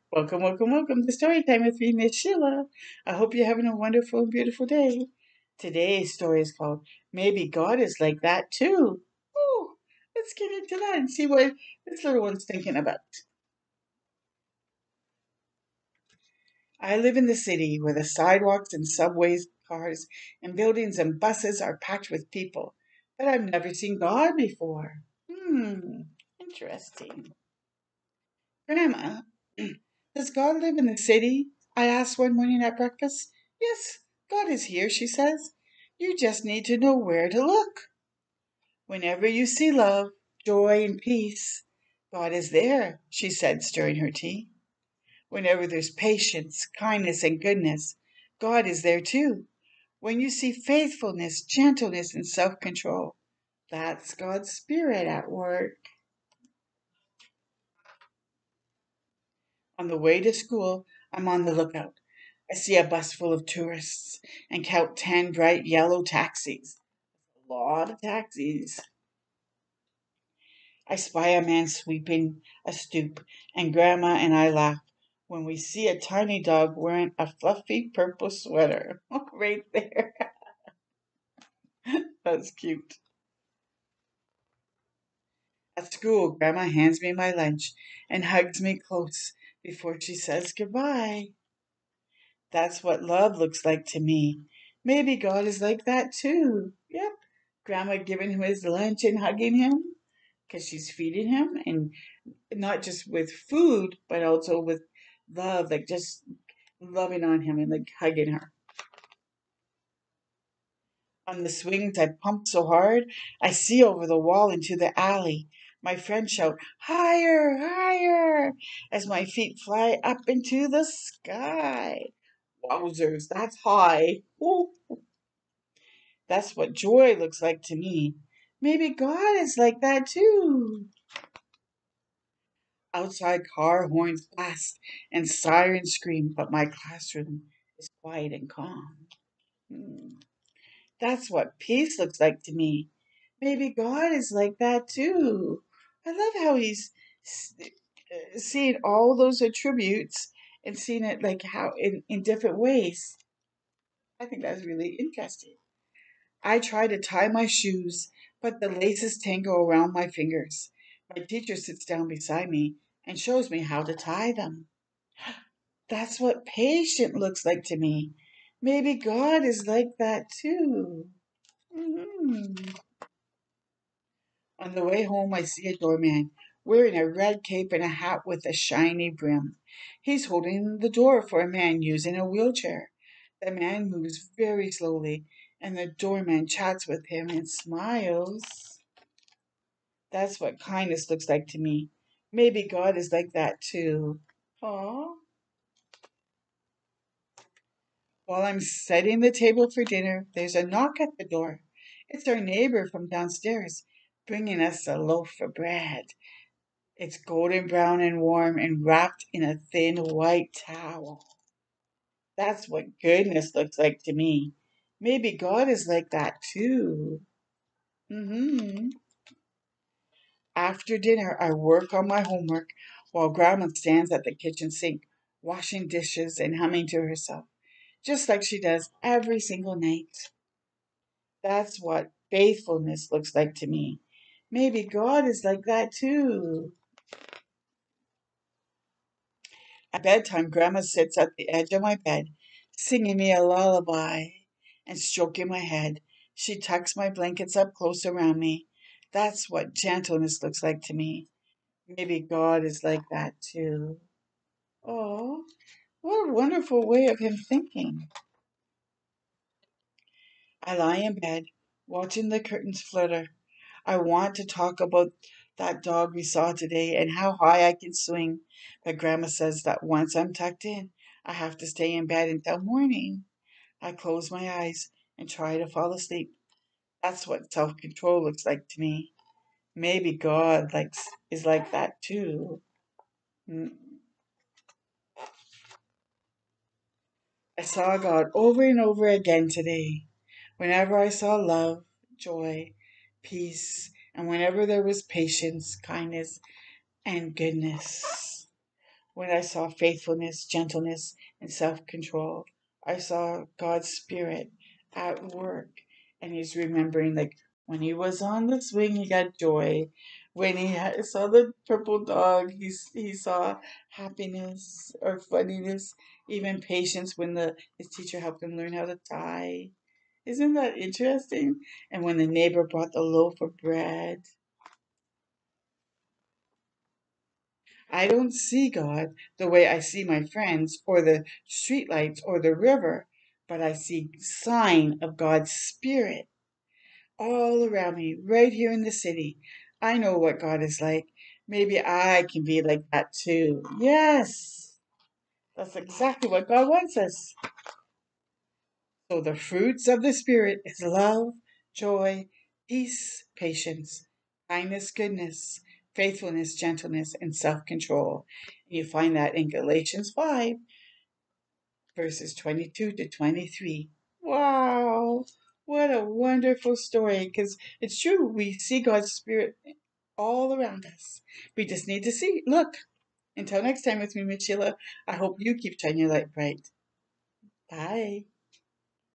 Welcome, welcome, welcome to Story Time with me, Miss Sheila. I hope you're having a wonderful and beautiful day. Today's story is called Maybe God is Like That Too. Ooh, let's get into that and see what this little one's thinking about. I live in the city where the sidewalks and subways, cars, and buildings and buses are packed with people, but I've never seen God before. Interesting. Grandma, does God live in the city? I asked one morning at breakfast. Yes, God is here, she says. You just need to know where to look. Whenever you see love, joy, and peace, God is there, she said, stirring her tea. Whenever there's patience, kindness, and goodness, God is there too. When you see faithfulness, gentleness, and self control, that's God's Spirit at work. On the way to school, I'm on the lookout. I see a bus full of tourists and count 10 bright yellow taxis. A lot of taxis. I spy a man sweeping a stoop, and Grandma and I laugh when we see a tiny dog wearing a fluffy purple sweater. Right there. That's cute. At school, Grandma hands me my lunch and hugs me close before she says goodbye. That's what love looks like to me. Maybe God is like that too. Yep. Grandma giving him his lunch and hugging him because she's feeding him, and not just with food, but also with love, like just loving on him and like hugging her. On the swings, I pump so hard, I see over the wall into the alley. My friends shout, higher, higher, as my feet fly up into the sky. Wowzers, that's high. Woo. That's what joy looks like to me. Maybe God is like that too. Outside car horns blast and sirens scream, but my classroom is quiet and calm. Hmm. That's what peace looks like to me. Maybe God is like that too. I love how he's seeing all those attributes and seeing it like how in different ways. I think that's really interesting. I try to tie my shoes, but the laces tangle around my fingers. My teacher sits down beside me and shows me how to tie them. That's what patient looks like to me. Maybe God is like that too. Mhm. On the way home, I see a doorman wearing a red cape and a hat with a shiny brim. He's holding the door for a man using a wheelchair. The man moves very slowly, and the doorman chats with him and smiles. That's what kindness looks like to me. Maybe God is like that too. Aw. While I'm setting the table for dinner, there's a knock at the door. It's our neighbor from downstairs, bringing us a loaf of bread. It's golden brown and warm and wrapped in a thin white towel. That's what goodness looks like to me. Maybe God is like that too. hmm After dinner, I work on my homework while Grandma stands at the kitchen sink, washing dishes and humming to herself, just like she does every single night. That's what faithfulness looks like to me. Maybe God is like that too. At bedtime, Grandma sits at the edge of my bed, singing me a lullaby and stroking my head. She tucks my blankets up close around me. That's what gentleness looks like to me. Maybe God is like that too. Oh, what a wonderful way of him thinking. I lie in bed, watching the curtains flutter. I want to talk about that dog we saw today and how high I can swing. But Grandma says that once I'm tucked in, I have to stay in bed until morning. I close my eyes and try to fall asleep. That's what self-control looks like to me. Maybe God is like that too. Mm. I saw God over and over again today. Whenever I saw love, joy, peace, and whenever there was patience, kindness, and goodness. When I saw faithfulness, gentleness, and self control, I saw God's Spirit at work. And he's remembering, like, when he was on the swing, he got joy. When saw the purple dog, he saw happiness or funniness, even patience when his teacher helped him learn how to tie. Isn't that interesting? And when the neighbor brought the loaf of bread, I don't see God the way I see my friends or the streetlights or the river, but I see sign of God's Spirit all around me, right here in the city. I know what God is like. Maybe I can be like that too. Yes, that's exactly what God wants us. So the fruits of the Spirit is love, joy, peace, patience, kindness, goodness, faithfulness, gentleness, and self-control. You find that in Galatians 5, verses 22 to 23. Wow, what a wonderful story, because it's true. We see God's Spirit all around us. We just need to see. Look, until next time with me, Miss Sheila, I hope you keep shining your light bright. Bye.